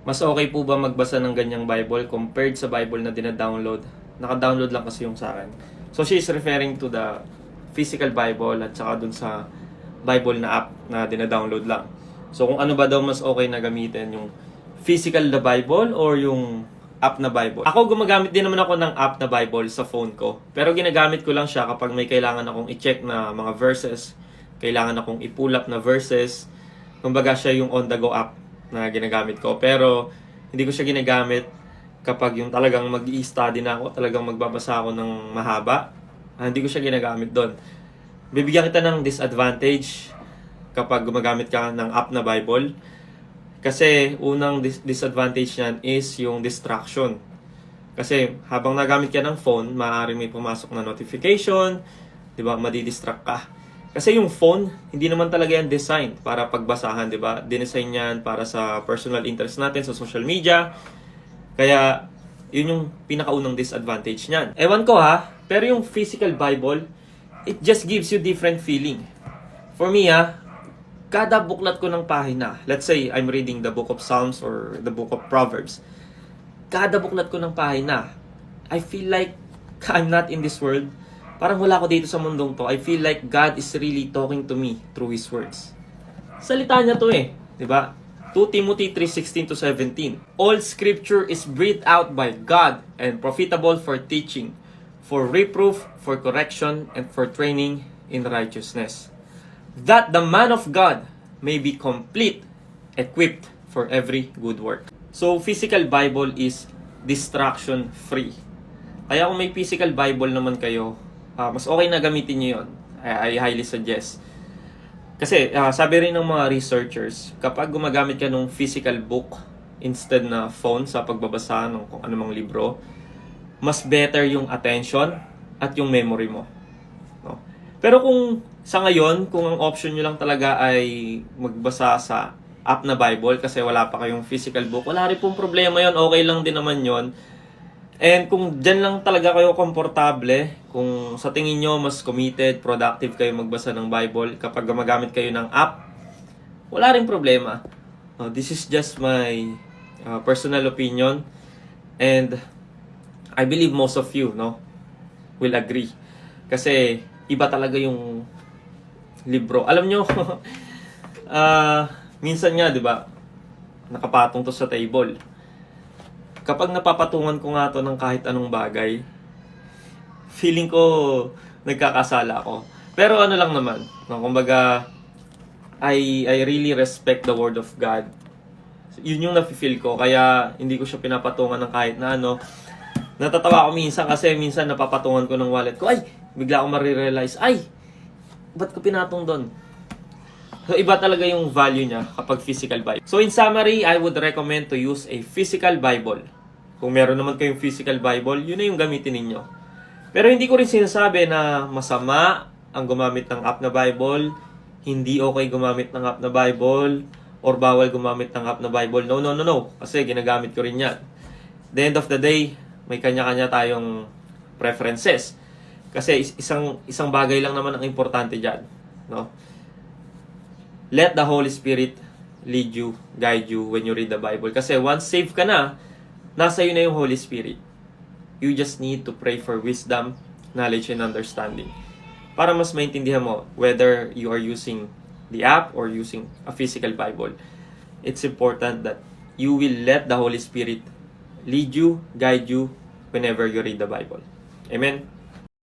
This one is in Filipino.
Mas okay po ba magbasa ng ganyang Bible compared sa Bible na dina-download? Naka-download lang kasi yung sa akin. So she is referring to the physical Bible at saka dun sa Bible na app na dina-download lang. So kung ano ba daw mas okay na gamitin, yung physical na Bible or yung app na Bible. Ako gumagamit din naman ako ng app na Bible sa phone ko. Pero ginagamit ko lang siya kapag may kailangan akong i-check na mga verses, kailangan akong i-pull up na verses. Kumbaga siya yung on-the-go app na ginagamit ko. Pero hindi ko siya ginagamit kapag yung talagang mag-i-study na ako, talagang magbabasa ako ng mahaba. Hindi ko siya ginagamit doon. Bibigyan kita ng disadvantage kapag gumagamit ka ng app na Bible. Kasi unang disadvantage niyan is yung distraction. Kasi habang nagamit ka ng phone, maaaring may pumasok na notification, 'di ba? Madidistract ka. Kasi yung phone, hindi naman talaga yan design para pagbasahan, 'di ba? Dinesign yan para sa personal interest natin sa social media. Kaya yun yung pinakaunang disadvantage niyan. Ewan ko ha, pero yung physical Bible, it just gives you different feeling. For me kada buklat ko ng pahina, let's say I'm reading the book of Psalms or the book of Proverbs, kada buklat ko ng pahina, I feel like I'm not in this world. Parang wala ako dito sa mundong to. I feel like God is really talking to me through His words. Salita niya to di ba? 2 Timothy 3:16-17. All scripture is breathed out by God and profitable for teaching, for reproof, for correction, and for training in righteousness, that the man of God may be complete, equipped for every good work. So, physical Bible is distraction-free. Kaya kung may physical Bible naman kayo, mas okay na gamitin nyo yun. I highly suggest. Kasi, sabi rin ng mga researchers, kapag gumagamit ka ng physical book instead na phone sa pagbabasa ng kung anumang libro, mas better yung attention at yung memory mo. No? Pero kung sa ngayon, kung ang option nyo lang talaga ay magbasa sa app na Bible kasi wala pa kayong physical book, wala rin pong problema yon, okay lang din naman yon. And kung dyan lang talaga kayo komportable, kung sa tingin nyo mas committed, productive kayo magbasa ng Bible kapag gumagamit kayo ng app, wala rin problema. This is just my personal opinion and I believe most of you will agree. Kasi iba talaga yung libro. Alam nyo, minsan nga, di ba, nakapatong to sa table. Kapag napapatungan ko nga to ng kahit anong bagay, feeling ko nagkakasala ako. Pero ano lang naman, kumbaga, I really respect the Word of God. Yun yung nafe-feel ko, kaya hindi ko siya pinapatungan ng kahit na ano. Natatawa ako minsan kasi minsan napapatungan ko ng wallet ko, ay, bigla akong marirealize, ay, ba't ko pinatong doon? So, iba talaga yung value niya kapag physical Bible. So, in summary, I would recommend to use a physical Bible. Kung meron naman kayong physical Bible, yun na yung gamitin ninyo. Pero hindi ko rin sinasabi na masama ang gumamit ng app na Bible, hindi okay gumamit ng app na Bible, or bawal gumamit ng app na Bible. No. Kasi ginagamit ko rin yan. The end of the day, may kanya-kanya tayong preferences. Kasi isang bagay lang naman ang importante dyan. Let the Holy Spirit lead you, guide you when you read the Bible. Kasi once saved ka na, nasa iyo na yung Holy Spirit. You just need to pray for wisdom, knowledge, and understanding. Para mas maintindihan mo whether you are using the app or using a physical Bible. It's important that you will let the Holy Spirit lead you, guide you whenever you read the Bible. Amen?